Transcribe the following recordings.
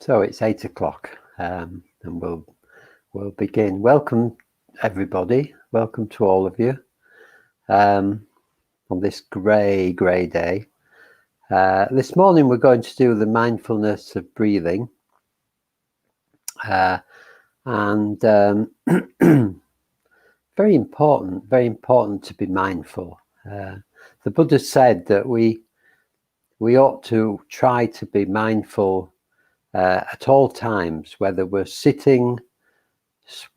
So it's 8 o'clock, and we'll begin. Welcome, everybody. Welcome to all of you on this grey day. This morning we're going to do the mindfulness of breathing, and very important to be mindful. The Buddha said that we ought to try to be mindful at all times, whether we're sitting,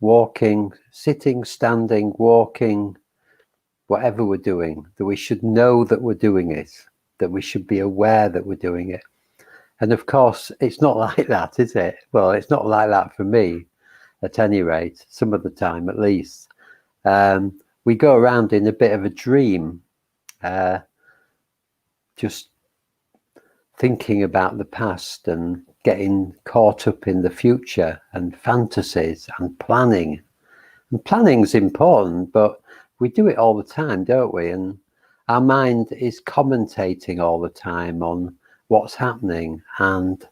walking, standing, walking, whatever we're doing, that we should know that we're doing it, that we should be aware that we're doing it. And of course, it's not like that, is it? Well, it's not like that for me, at any rate, some of the time at least. We go around in a bit of a dream, just thinking about the past and getting caught up in the future and fantasies and planning. And planning's important, but we do it all the time, don't we? And our mind is commentating all the time on what's happening, and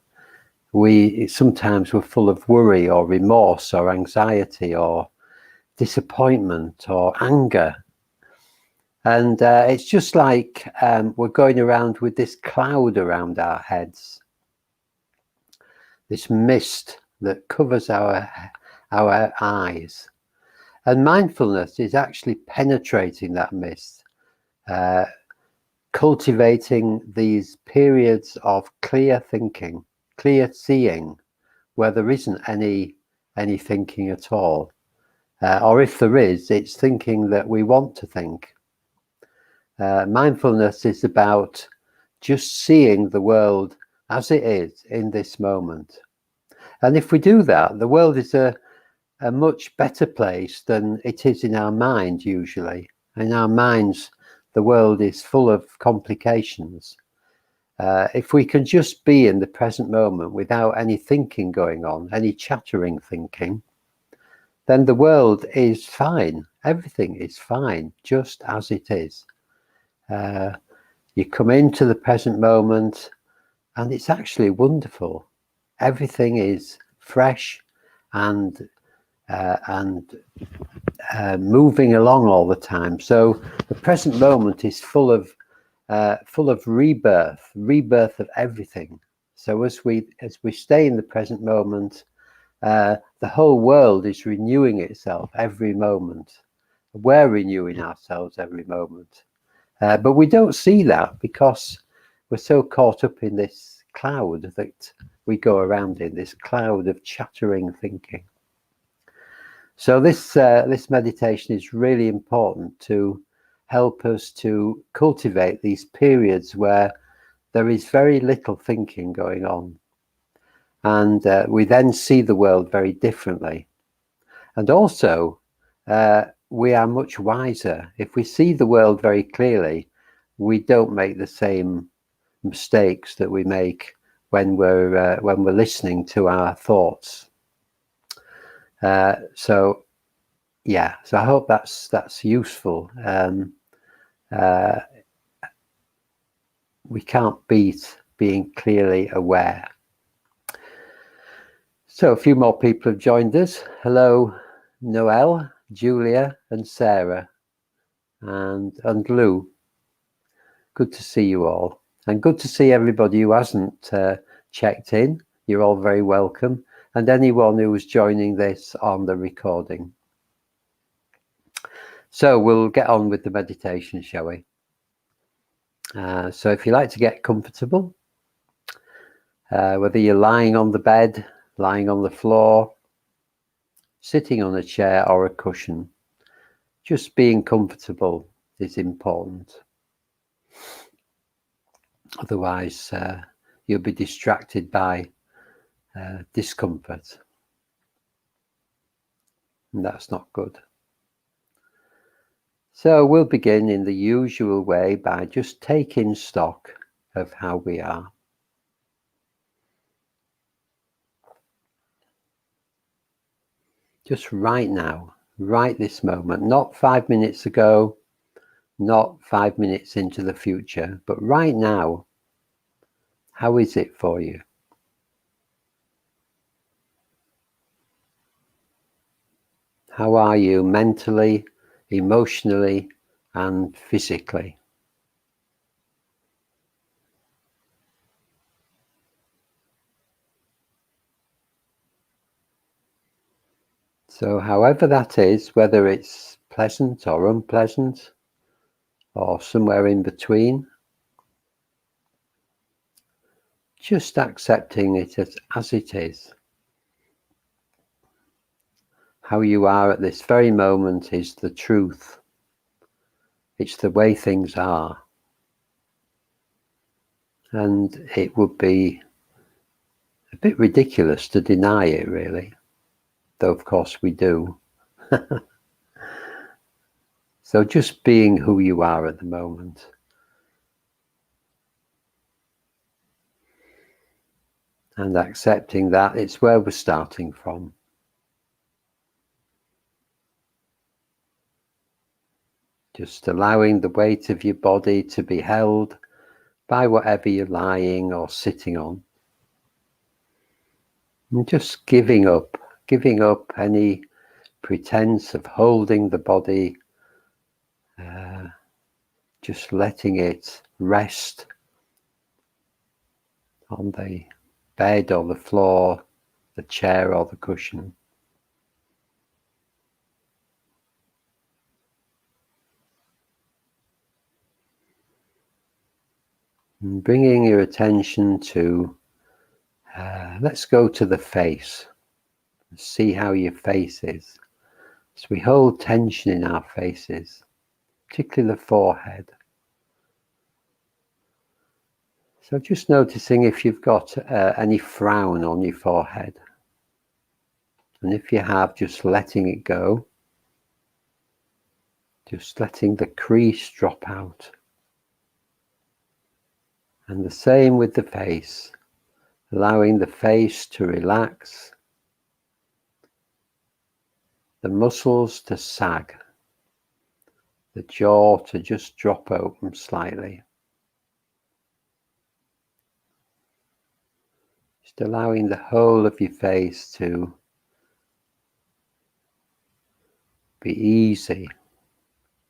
sometimes we're full of worry or remorse or anxiety or disappointment or anger. And it's just like we're going around with this cloud around our heads, this mist that covers our eyes. And mindfulness is actually penetrating that mist, cultivating these periods of clear thinking, clear seeing, where there isn't any thinking at all. Or if there is, it's thinking that we want to think. Mindfulness is about just seeing the world as it is in this moment. And if we do that, the world is a much better place than it is in our mind usually. In our minds, the world is full of complications. If we can just be in the present moment without any thinking going on, any chattering thinking, then the world is fine. Everything is fine, just as it is. You come into the present moment and it's actually wonderful. Everything is fresh and moving along all the time. So the present moment is full of rebirth of everything. So as we stay in the present moment, the whole world is renewing itself every moment. We're renewing ourselves every moment. But we don't see that because we're so caught up in this cloud that we go around in, this cloud of chattering thinking. So this meditation is really important to help us to cultivate these periods where there is very little thinking going on. And we then see the world very differently. And also, we are much wiser. If we see the world very clearly, we don't make the same mistakes that we make when we're listening to our thoughts. So I hope that's useful. We can't beat being clearly aware. So a few more people have joined us. Hello, Noelle, Julia and Sarah and Lou. Good to see you all, and good to see everybody who hasn't checked in. You're all very welcome, and anyone who is joining this on the recording. So we'll get on with the meditation, shall we? So if you like to get comfortable, whether you're lying on the bed, lying on the floor, sitting on a chair or a cushion, just being comfortable is important. Otherwise, you'll be distracted by discomfort. And that's not good. So we'll begin in the usual way by just taking stock of how we are. Just right now, right this moment, not 5 minutes ago, not 5 minutes into the future, but right now, how is it for you? How are you mentally, emotionally, and physically? So however that is, whether it's pleasant or unpleasant, or somewhere in between, just accepting it as it is. How you are at this very moment is the truth. It's the way things are. And it would be a bit ridiculous to deny it, really, though of course we do. So just being who you are at the moment. And accepting that it's where we're starting from. Just allowing the weight of your body to be held by whatever you're lying or sitting on. And just giving up any pretense of holding the body, just letting it rest on the bed or the floor, the chair or the cushion. And bringing your attention to, let's go to the face. See how your face is. So we hold tension in our faces, particularly the forehead. So just noticing if you've got any frown on your forehead. And if you have, just letting it go. Just letting the crease drop out. And the same with the face. Allowing the face to relax. The muscles to sag. The jaw to just drop open slightly. Just allowing the whole of your face to be easy,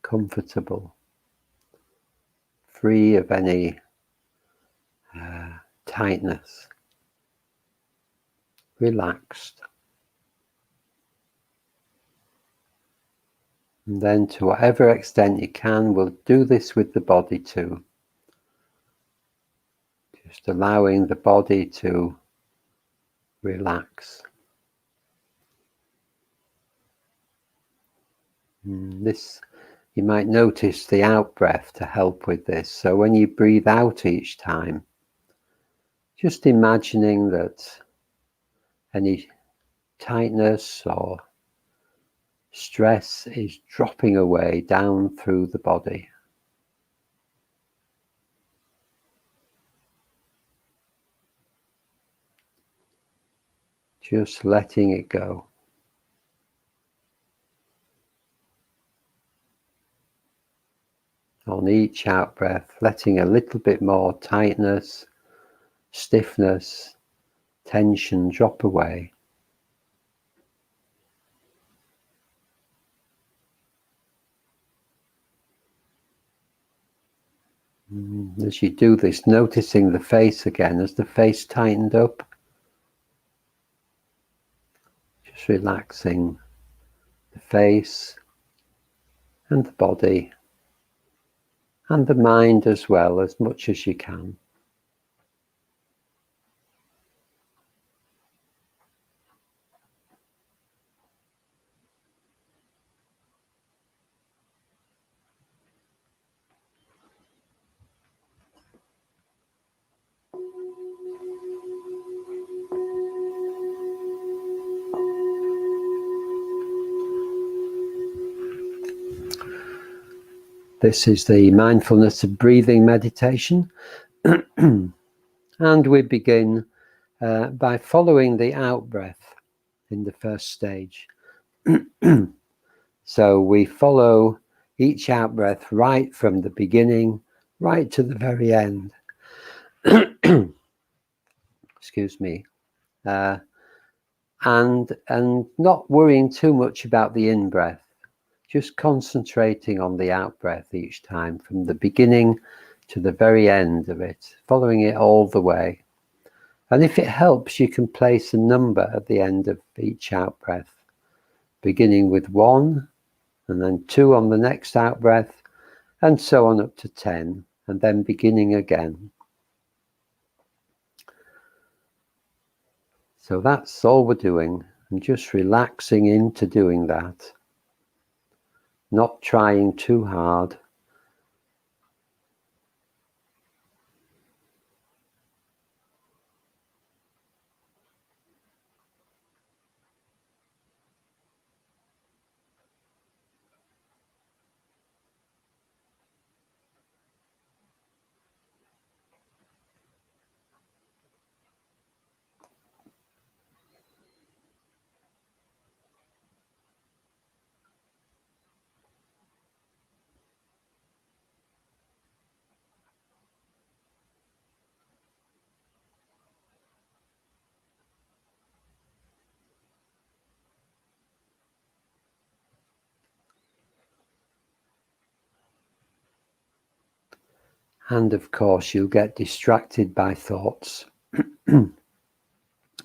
comfortable, free of any tightness, relaxed. And then to whatever extent you can, we'll do this with the body too. Just allowing the body to relax. This, you might notice the out breath to help with this. So when you breathe out each time, just imagining that any tightness or stress is dropping away down through the body. Just letting it go. On each out breath, letting a little bit more tightness, stiffness, tension drop away. As you do this, noticing the face again, as the face tightened up, just relaxing the face and the body and the mind as well, as much as you can. This is the mindfulness of breathing meditation. And we begin by following the out breath in the first stage. So we follow each out breath right from the beginning, right to the very end. Excuse me. and not worrying too much about the in-breath, just concentrating on the out-breath each time, from the beginning to the very end of it, following it all the way. And if it helps, you can place a number at the end of each out-breath, beginning with 1, and then 2 on the next out-breath, and so on up to 10, and then beginning again. So that's all we're doing, and just relaxing into doing that, not trying too hard. And of course, you'll get distracted by thoughts,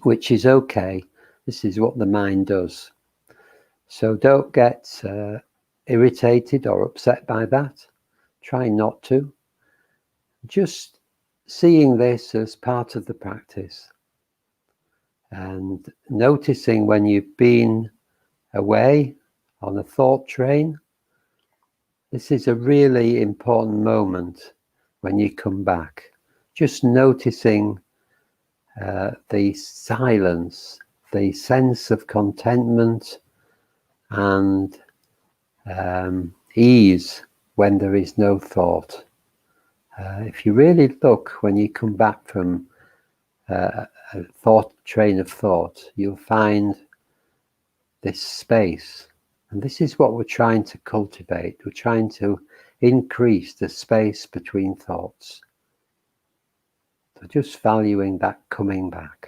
which is okay. This is what the mind does. So don't get irritated or upset by that. Try not to. Just seeing this as part of the practice, and noticing when you've been away on a thought train. This is a really important moment when you come back. Just noticing the silence, the sense of contentment and ease when there is no thought. If you really look when you come back from a train of thought, you'll find this space. And this is what we're trying to cultivate. We're trying to increase the space between thoughts. So just valuing that coming back.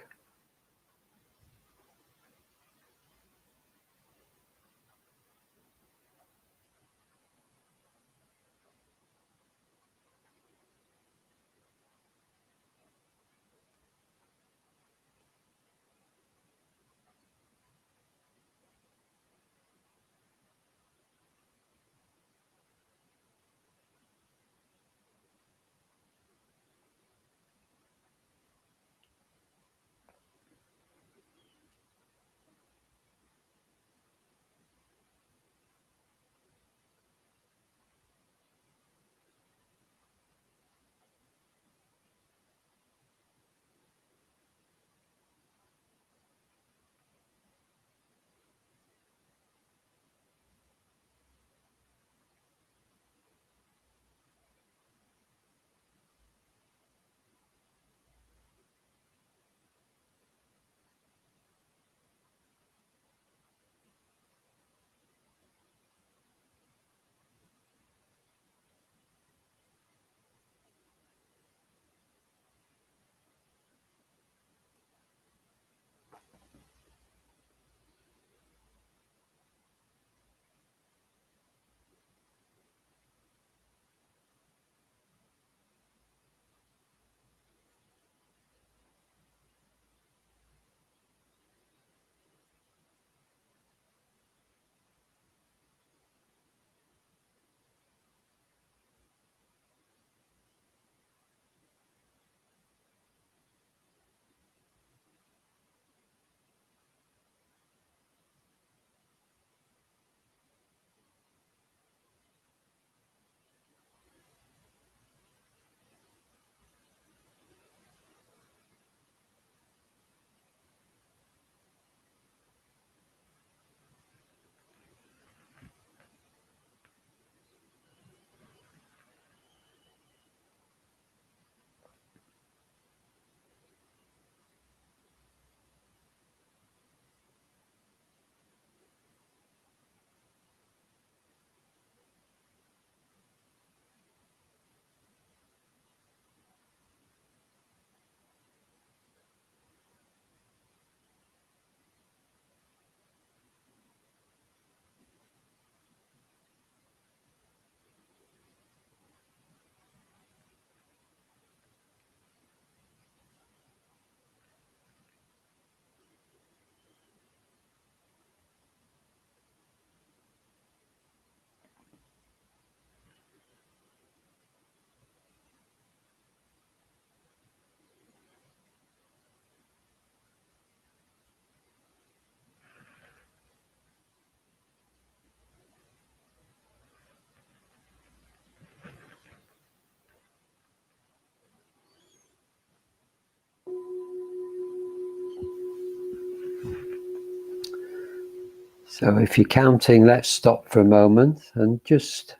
So if you're counting, let's stop for a moment and just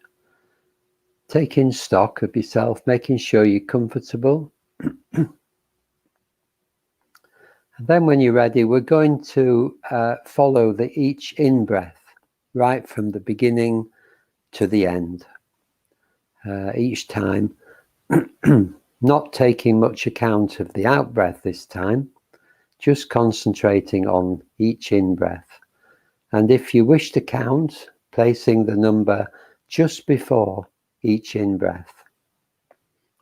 taking stock of yourself, making sure you're comfortable. And then when you're ready, we're going to follow each in-breath right from the beginning to the end. Each time, not taking much account of the out-breath this time, just concentrating on each in-breath. And if you wish to count, placing the number just before each in-breath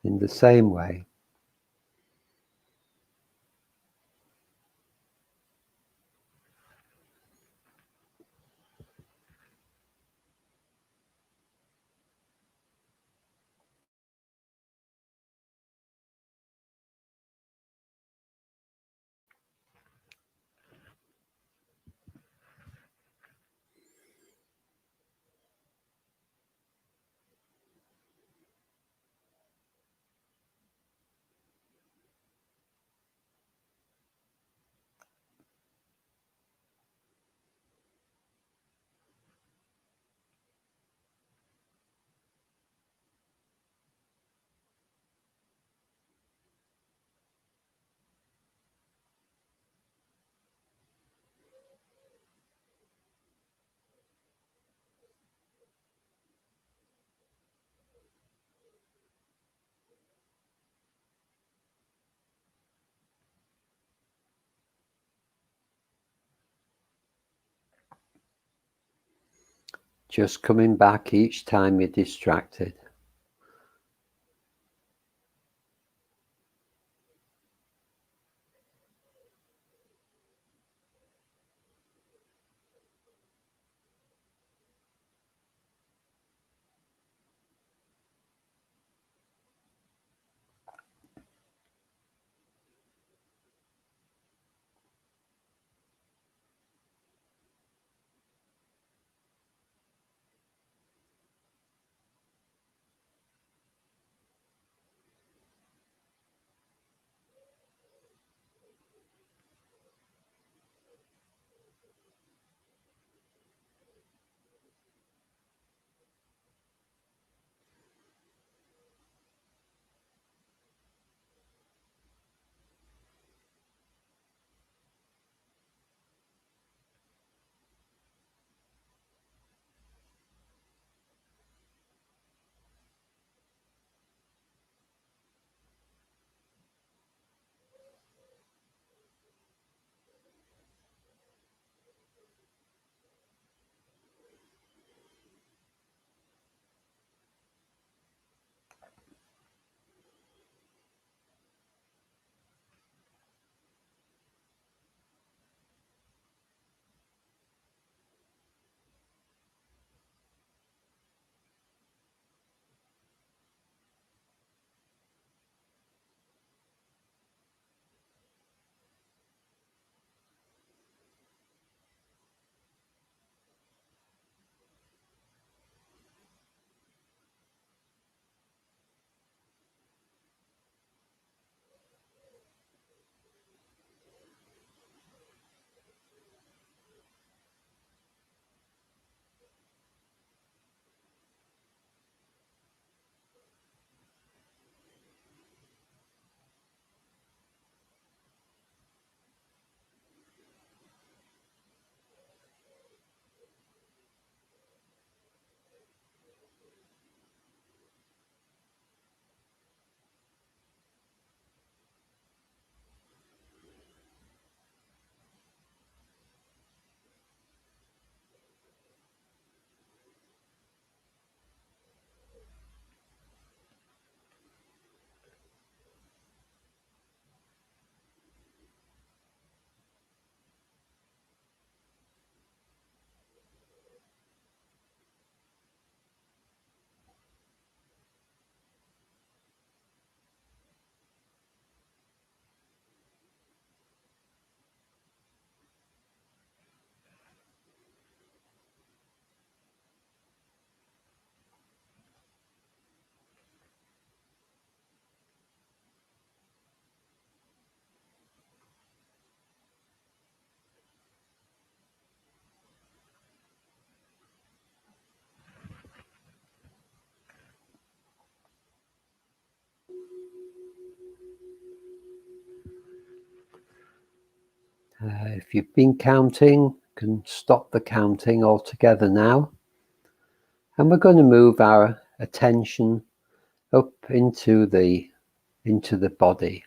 in the same way. Just coming back each time you're distracted. If you've been counting, you can stop the counting altogether now. And we're going to move our attention up into the body,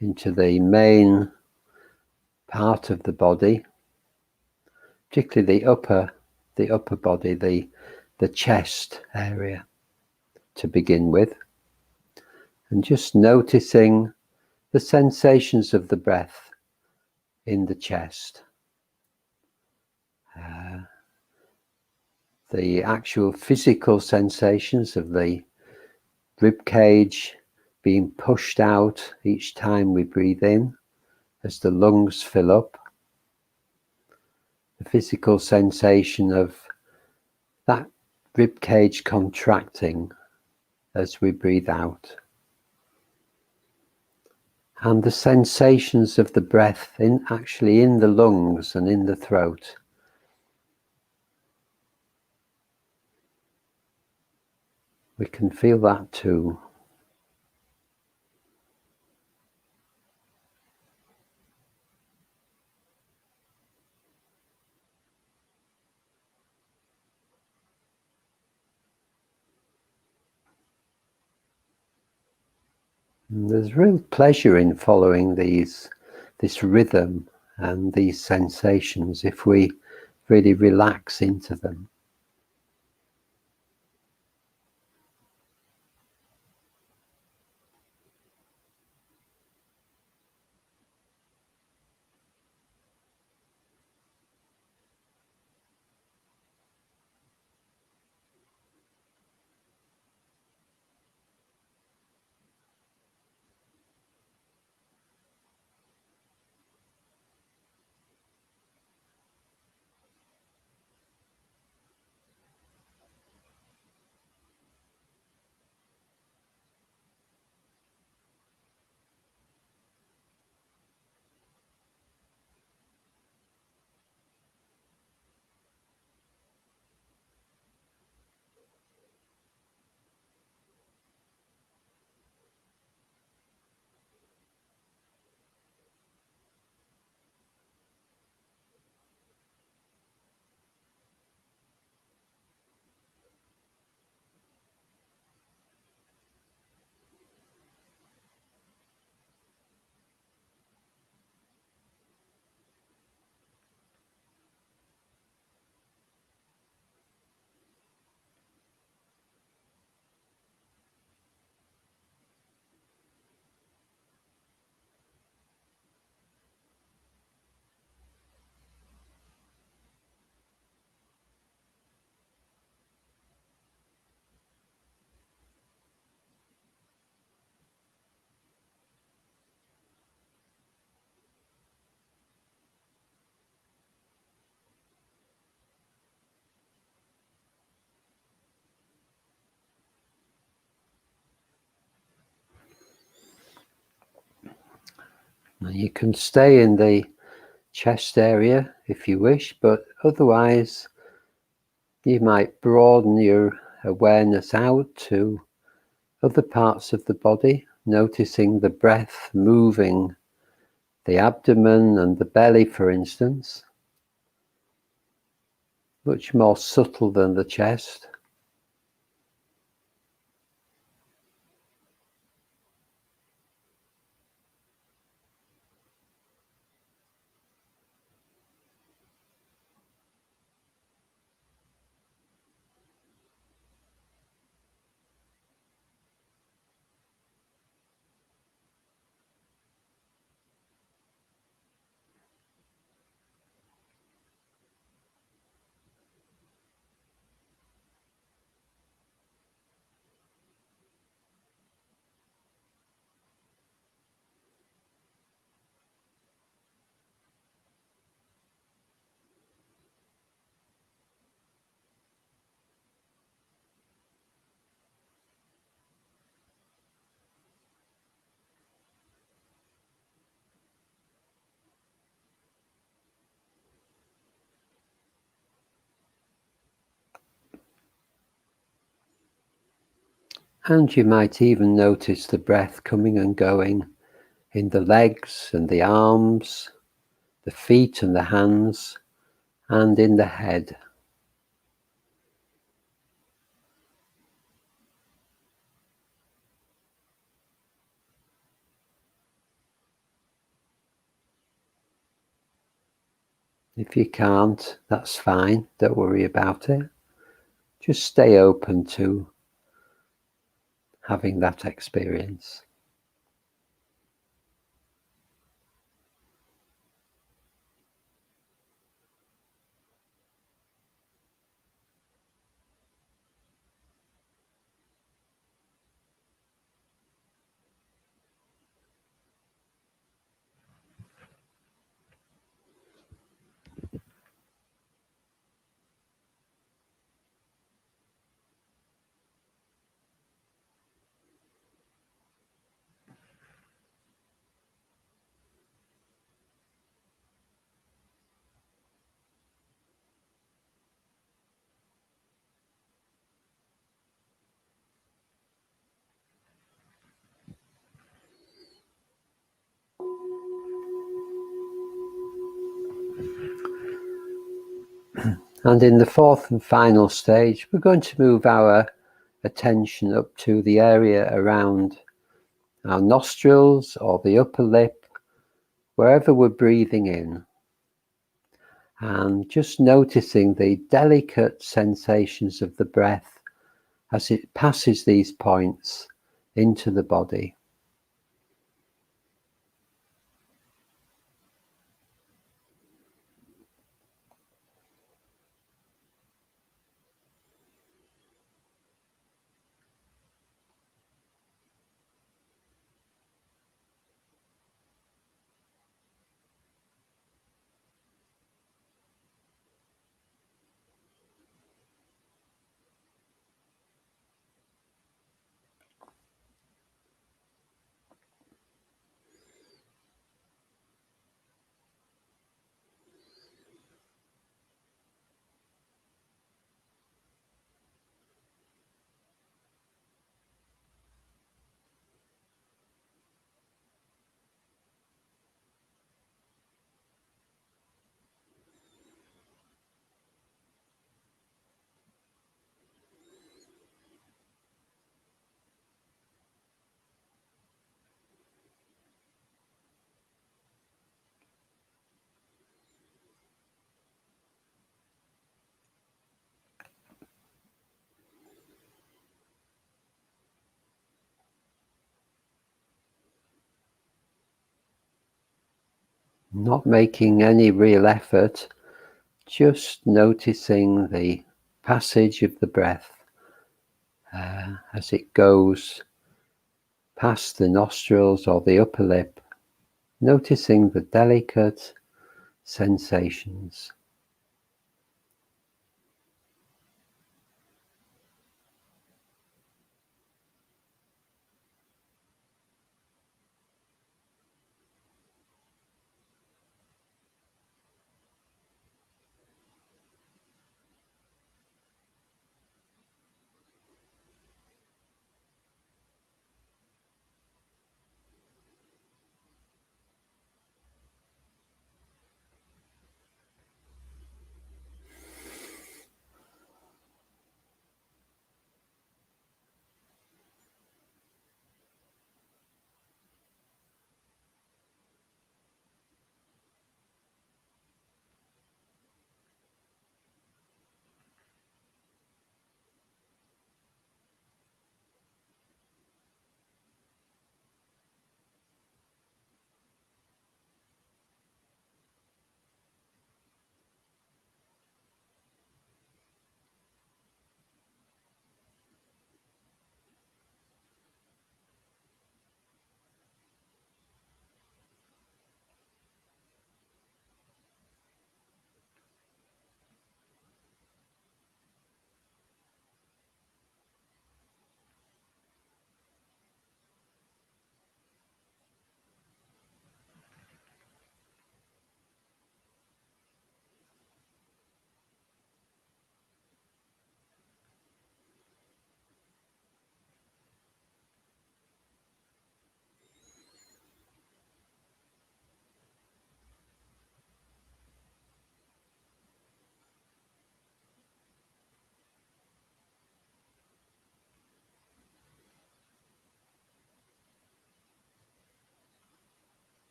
into the main part of the body, particularly the upper body, the chest area to begin with, and just noticing the sensations of the breath in the chest. The actual physical sensations of the rib cage being pushed out each time we breathe in as the lungs fill up. The physical sensation of that rib cage contracting as we breathe out. And the sensations of the breath actually in the lungs and in the throat. We can feel that too. And there's real pleasure in following this rhythm and these sensations if we really relax into them. Now you can stay in the chest area if you wish, but otherwise you might broaden your awareness out to other parts of the body, noticing the breath moving the abdomen and the belly, for instance, much more subtle than the chest. And you might even notice the breath coming and going in the legs and the arms, the feet and the hands, and in the head. If you can't, that's fine, don't worry about it. Just stay open to having that experience. And in the fourth and final stage, we're going to move our attention up to the area around our nostrils or the upper lip, wherever we're breathing in. And just noticing the delicate sensations of the breath as it passes these points into the body. Not making any real effort, just noticing the passage of the breath as it goes past the nostrils or the upper lip, noticing the delicate sensations.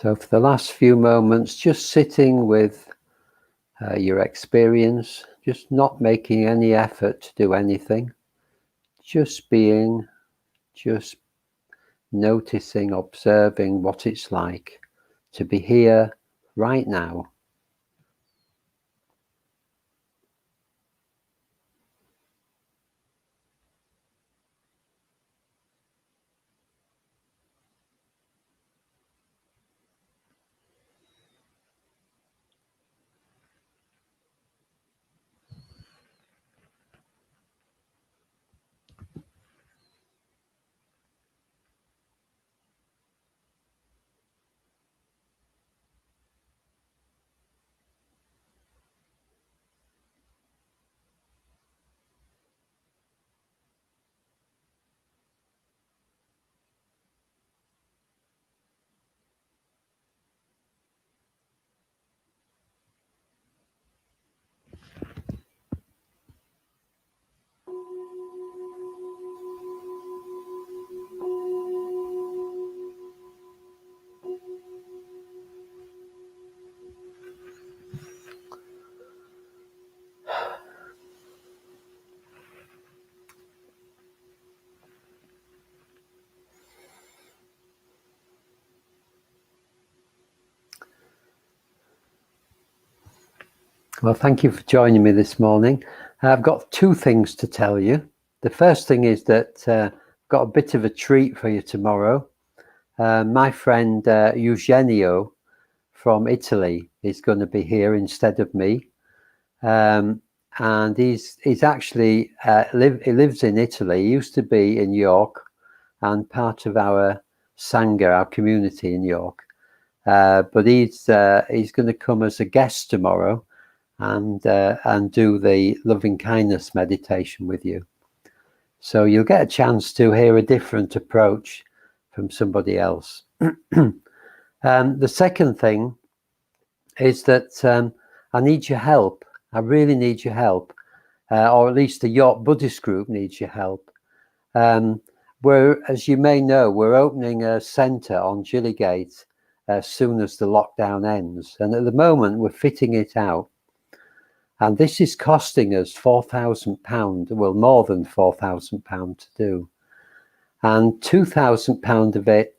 So for the last few moments, just sitting with your experience, just not making any effort to do anything, just being, just noticing, observing what it's like to be here right now. Well, thank you for joining me this morning. I've got two things to tell you. The first thing is that I've got a bit of a treat for you tomorrow. My friend Eugenio from Italy is going to be here instead of me. And he's actually, he lives in Italy. He used to be in York and part of our Sangha, our community in York. But he's going to come as a guest tomorrow and do the loving kindness meditation with you. So you'll get a chance to hear a different approach from somebody else. The second thing is that I need your help. I really need your help, or at least the York Buddhist group needs your help. As you may know, we're opening a centre on Gillygate as soon as the lockdown ends. And at the moment, we're fitting it out. And this is costing us £4,000, well, more than £4,000 to do. And £2,000 of it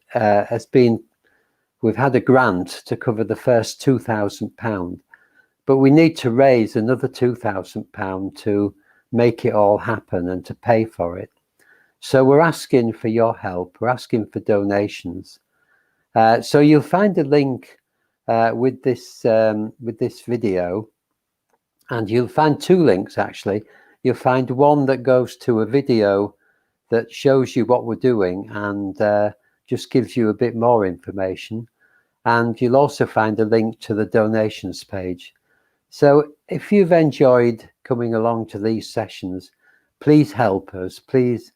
we've had a grant to cover the first £2,000, but we need to raise another £2,000 to make it all happen and to pay for it. So we're asking for your help. We're asking for donations. So you'll find a link with this video. And you'll find two links, actually. You'll find one that goes to a video that shows you what we're doing and just gives you a bit more information. And you'll also find a link to the donations page. So if you've enjoyed coming along to these sessions, please help us. Please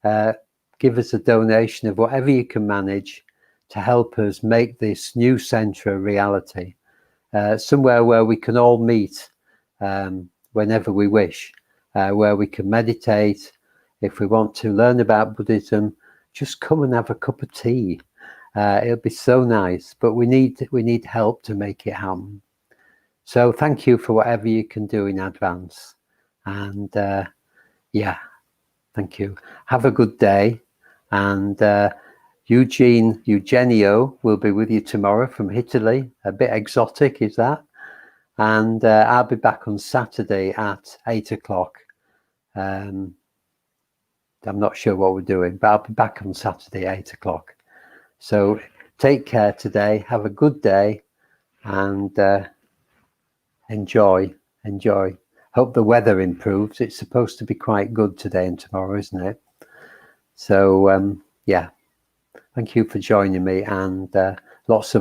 give us a donation of whatever you can manage to help us make this new centre a reality. Somewhere where we can all meet whenever we wish, where we can meditate. If we want to learn about Buddhism, just come and have a cup of tea. It'll be so nice, but we need help to make it happen. So thank you for whatever you can do in advance. And yeah, thank you. Have a good day. And Eugenio will be with you tomorrow from Italy. A bit exotic, is that? And I'll be back on Saturday at 8 o'clock. I'm not sure what we're doing, but I'll be back on Saturday at 8 o'clock. So take care today. Have a good day and enjoy. Hope the weather improves. It's supposed to be quite good today and tomorrow, isn't it? So, yeah. Thank you for joining me and lots of